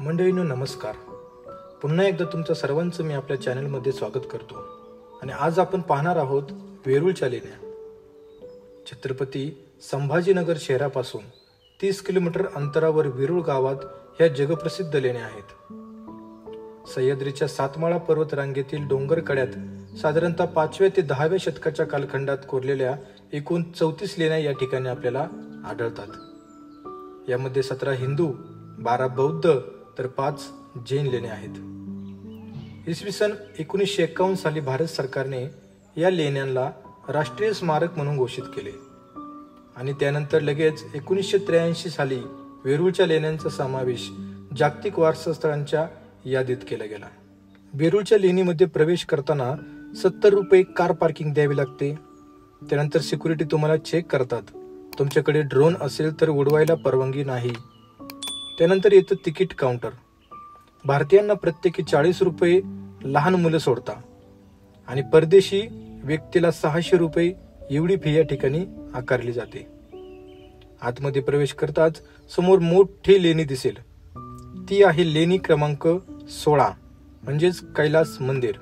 मंडळींनो नमस्कार. पुन्हा एकदा तुमचं सर्वांचं मी आपल्या चॅनलमध्ये स्वागत करतो. आणि आज आपण पाहणार आहोत वेरूळच्या लेण्या. छत्रपती संभाजीनगर शहरापासून 30 किलोमीटर अंतरावर वेरूळ गावात ह्या जगप्रसिद्ध लेण्या आहेत. सह्याद्रीच्या सातमाळा पर्वत रांगेतील डोंगर कड्यात साधारणतः 5व्या ते 10व्या शतकाच्या कालखंडात कोरलेल्या एकूण 34 लेण्या या ठिकाणी आपल्याला आढळतात. यामध्ये 17 हिंदू, 12 बौद्ध तर 5 जैन लेण्या आहेत. इसवी सन 1951 साली भारत सरकारने या लेण्यांना राष्ट्रीय स्मारक म्हणून घोषित केले आणि त्यानंतर लगेच 1983 साली वेरूळच्या लेण्यांचा समावेश जागतिक वारसा स्थळांच्या यादीत केला गेला. वेरूळच्या लेणीमध्ये प्रवेश करताना 70 रुपये कार पार्किंग द्यावी लागते. त्यानंतर सिक्युरिटी तुम्हाला चेक करतात. तुमच्याकडे ड्रोन असेल तर उडवायला परवानगी नाही. त्यानंतर येतं तिकीट काउंटर. भारतीयांना प्रत्येकी 40 रुपये लहान मुलं सोडता आणि परदेशी व्यक्तीला 600 रुपये एवढी फी या ठिकाणी आकारली जाते. आतमध्ये प्रवेश करताच समोर मोठी लेणी दिसेल. ती आहे लेणी क्रमांक 16 म्हणजेच कैलास मंदिर.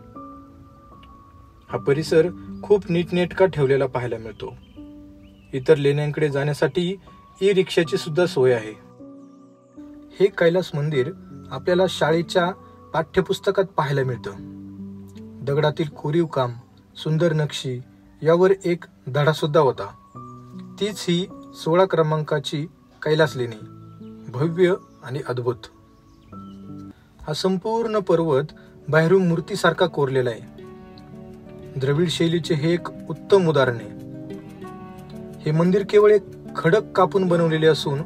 हा परिसर खूप नीटनेटका ठेवलेला पाहायला मिळतो. इतर लेण्यांकडे जाण्यासाठी ई रिक्षाची सुद्धा सोय आहे. हे कैलास मंदिर आपल्याला शाळेच्या पाठ्यपुस्तकात पाहायला मिळतं. दगडातील कोरीव काम, सुंदर नक्षी यावर एक धडा सुद्धा होता. तीच ही 16 क्रमांकाची कैलास लेणी, भव्य आणि अद्भुत. हा संपूर्ण पर्वत बाहेरून मूर्तीसारखा कोरलेला आहे. द्रविड शैलीचे हे एक उत्तम उदाहरण आहे. हे मंदिर केवळ एक खडक कापून बनवलेले असून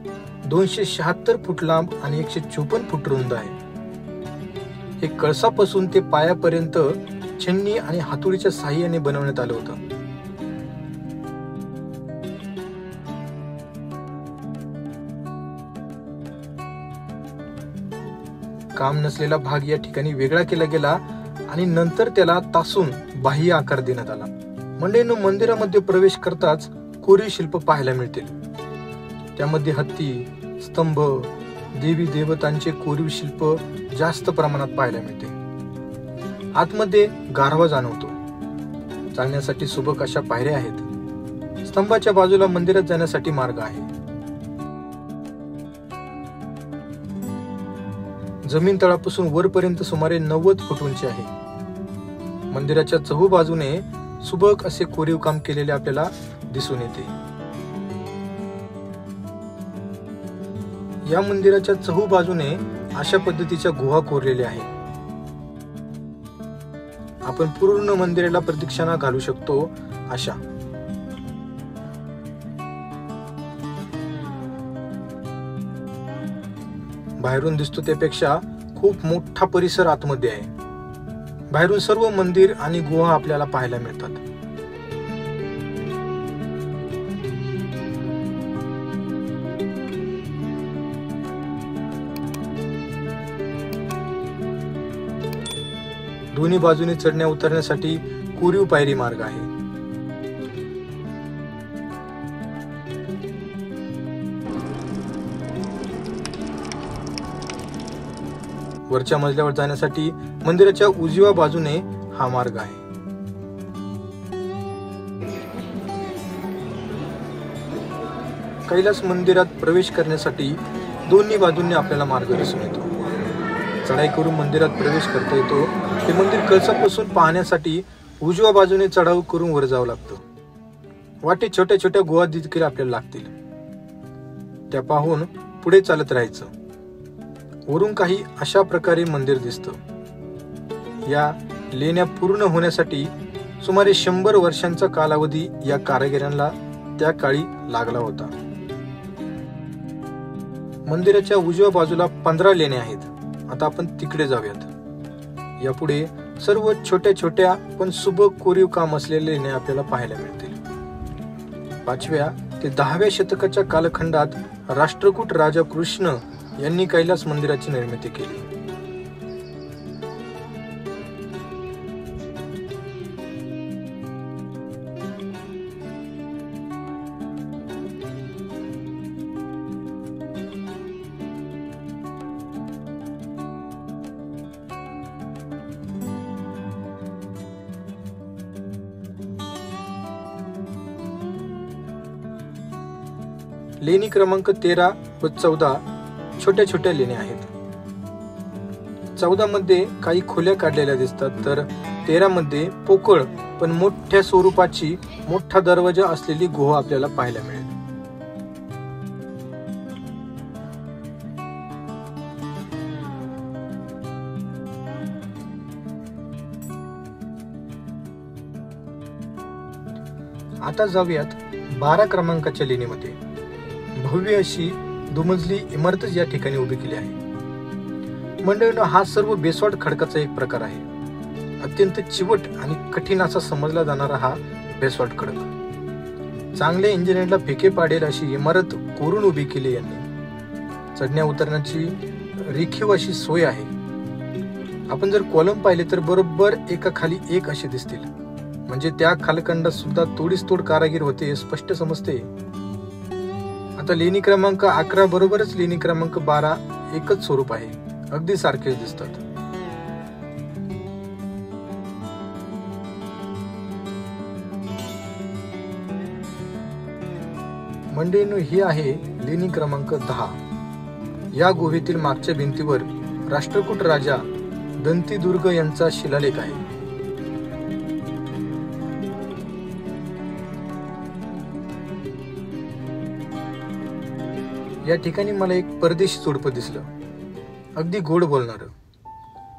276 फूट लांब आणि 154 फूट रुंद आहे. हे कळसापासून ते पायापर्यंत छन्नी आणि हातोडीच्या साहाय्याने बनवण्यात आलं होतं. काम नसलेला भाग या ठिकाणी वेगळा केला गेला आणि नंतर त्याला तासून बाह्य आकार देण्यात आला. मंडळींनो, मंदिरामध्ये प्रवेश करताच कोरीव शिल्प पाहायला मिळतील. त्यामध्ये हत्ती, स्तंभ, देवी देवतांचे कोरीव शिल्प जास्त प्रमाणात पाहायला मिळते. आतमध्ये गारवा जाणवतो. चालण्यासाठी सुबक अशा पायऱ्या आहेत. स्तंभाच्या बाजूला मंदिरात जाण्यासाठी मार्ग आहे. जमीन तळापासून वरपर्यंत सुमारे 90 फूट उंची आहे. मंदिराच्या चहूबाजूने सुबक असे कोरीव काम केलेले आपल्याला दिसून येते. या मंदिराच्या चहूबाजूने अशा पद्धतीच्या गुहा कोरलेल्या आहेत. आपण पूर्ण मंदिराला प्रदक्षिणा घालू शकतो अशा. बाहेरून दिसतो त्यापेक्षा खूप मोठा परिसर आतमध्ये आहे. बाहेरून सर्व मंदिर आणि गुहा आपल्याला पाहायला मिळतात. दोन्ही बाजूने चढण्या उतरण्यासाठी कोरीव पायरी मार्ग आहे. वरच्या मजल्यावर जाण्यासाठी मंदिराच्या उजव्या बाजूने हा मार्ग आहे. कैलास मंदिरात प्रवेश करण्यासाठी दोन्ही बाजूंनी आपल्याला मार्ग दिसून येतो. चढाई करून मंदिरात प्रवेश करता येतो. हे मंदिर कळसापासून पाहण्यासाठी उजव्या बाजूने चढाव करून वर जावं लागतं. वाटेत छोट्या छोट्या गुहा देखील आपल्याला लागतील. त्या पाहून पुढे चालत राहायचं. वरून काही अशा प्रकारे मंदिर दिसतं. या लेण्या पूर्ण होण्यासाठी सुमारे 100 वर्षांचा कालावधी या कारागिरांना त्या काळी लागला होता. मंदिराच्या उजव्या बाजूला 15 लेण्या आहेत. आता आपण तिकडे जाऊयात. यापुढे सर्व छोट्या छोट्या पण सुबक कोरीव काम असलेल्या लेण्या आपल्याला पाहायला मिळतील. 5व्या ते 10व्या शतकाच्या कालखंडात राष्ट्रकूट राजा कृष्ण यांनी कैलास मंदिराची निर्मिती केली. लेणी क्रमांक 13 व 14 छोट्या छोट्या लेण्या आहेत. 14 मध्ये काही खोल्या काढलेल्या दिसतात, तर 13 मध्ये पोकळ पण मोठ्या स्वरूपाची मोठा दरवाजा असलेली गुहा आपल्याला पाहायला मिळेल. आता जाऊयात 12 क्रमांकाच्या लेणीमध्ये. भव्य अशी दुमजली इमारतच या ठिकाणी उभी केली आहे. मंडळींनो, हा सर्व बेसॉल्ट खडकाचा एक प्रकार आहे. अत्यंत चिवट आणि कठीण असा समजला जाणारा हा बेसॉल्ट खडक. चांगल्या इंजिनियरला फिके पाडेल अशी इमारत कोरून उभी केली यांनी. चढण्या उतरण्याची रेखीव अशी सोय आहे. आपण जर कॉलम पाहिले तर बरोबर एका खाली एक असे दिसतील, म्हणजे त्या खालखंडात सुद्धा तोडीस तोड कारागीर होते हे स्पष्ट समजते. आता लेणी क्रमांक 11 बरोबरच लेणी क्रमांक 12 एकच स्वरूप आहे, अगदी सारखेच दिसतात. मंडळींनो, ही आहे लेणी क्रमांक 10. या गुहेतील मागच्या भिंतीवर राष्ट्रकूट राजा दंतीदुर्ग यांचा शिलालेख आहे. या ठिकाणी मला एक परदेशी जोडपं दिसलं, अगदी गोड बोलणारं.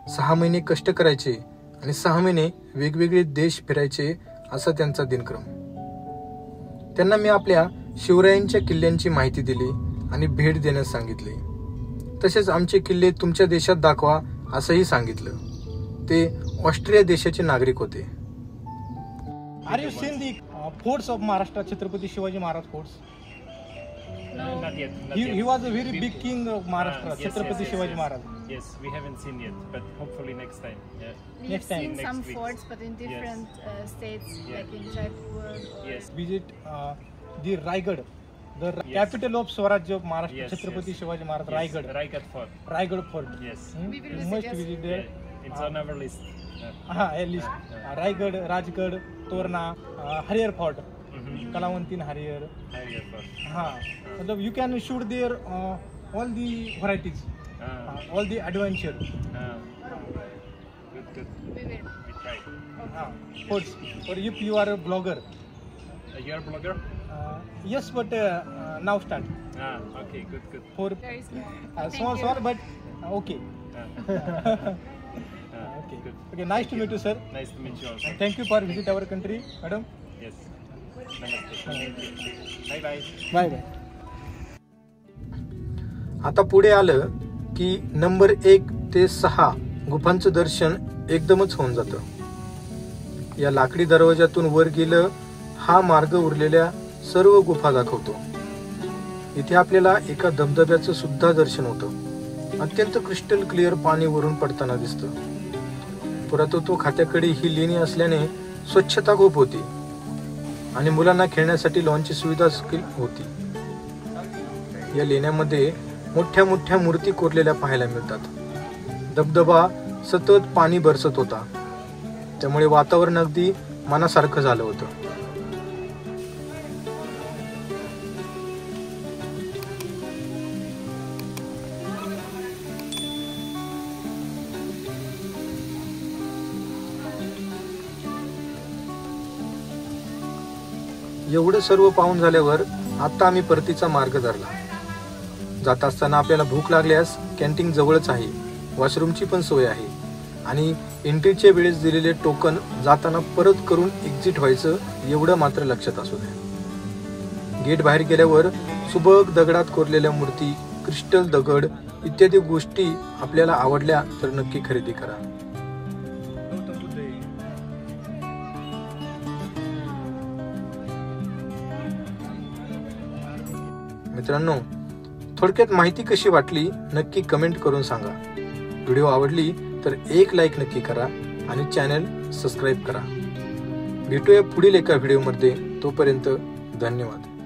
6 महिने कष्ट करायचे आणि 6 महिने वेगवेगळे देश फिरायचे असा त्यांचा दिनक्रम. त्यांना मी आपल्या शिवरायांच्या किल्ल्यांची माहिती दिली आणि भेट देण्यास सांगितले. तसेच आमचे किल्ले तुमच्या देशात दाखवा असंही सांगितलं. ते ऑस्ट्रिया देशाचे नागरिक होते. Are you seen the forts of Maharashtra, Chhatrapati Shivaji Maharaj forts? No, not yet. He was a very big king of Maharashtra, Yes, Chhatrapati yes, Shivaji yes. Maharaj. Yes, we haven't seen yet, but hopefully next time. Yeah. We've Next time, seen next some week. forts, but in different states, Yeah. like in Jaipur. Or Yes. Visit the Raigad, the Yes. capital of Swarajya of Maharashtra, Yes, Chhatrapati yes. Shivaji Maharaj, Yes, Raigad. Raigad Fort. Raigad Fort. Yes. We will You visit, must yes. visit Yeah, there. it's on our list. At least Raigad, Rajgad, Torna, Harrier Fort, Kalawantin Harrier. Harrier Fort. मतलब you can shoot there all the varieties, all the adventure. Good, good. We will. We tried. Forts. Or if you are a blogger, You are a blogger? yes, but now start. Okay, good, good. For Very small. Thank small, you. small, but okay. Okay. Good. Okay. Nice to meet you, sir. Nice to meet you also. And thank you for visit our country, madam. Yes. Namaste. Bye bye. Bye bye. आता पुढे आलं की number 1 ते 6 गुफांचं दर्शन एकदमच होऊन जातं. या लाकडी दरवाजातून वर गेलं हा मार्ग उरलेल्या सर्व गुफा दाखवतो. इथे आपल्याला एका धबधब्याचं सुद्धा दर्शन होतं. अत्यंत क्रिस्टल क्लिअर पाणी वरून पडताना दिसतं. पुरातत्व खात्याकडे ही लेणी असल्याने स्वच्छता खूप होती आणि मुलांना खेळण्यासाठी लॉनची सुविधा देखील होती. या लेण्यामध्ये मोठ्या मोठ्या मूर्ती कोरलेल्या पाहायला मिळतात. धबधबा सतत पाणी बरसत होता, त्यामुळे वातावरण अगदी मनासारखं झालं होतं. एवढं सर्व पाहून झाल्यावर आता आम्ही परतीचा मार्ग धरला. जात असताना आपल्याला भूक लागल्यास कॅन्टीन जवळच आहे, वॉशरूमची पण सोय आहे आणि एंट्रीच्या वेळेस दिलेले टोकन जाताना परत करून एक्झिट व्हायचं एवढं मात्र लक्षात असू द्या. गेट बाहेर गेल्यावर सुबक दगडात कोरलेल्या मूर्ती, क्रिस्टल दगड इत्यादी गोष्टी आपल्याला आवडल्या तर नक्की खरेदी करा. मित्रांनो, थोडक्यात माहिती कशी वाटली नक्की कमेंट करून सांगा. व्हिडिओ आवडली तर एक लाईक नक्की करा आणि चॅनल सबस्क्राईब करा. भेटूया पुढील एका व्हिडिओमध्ये. तोपर्यंत धन्यवाद.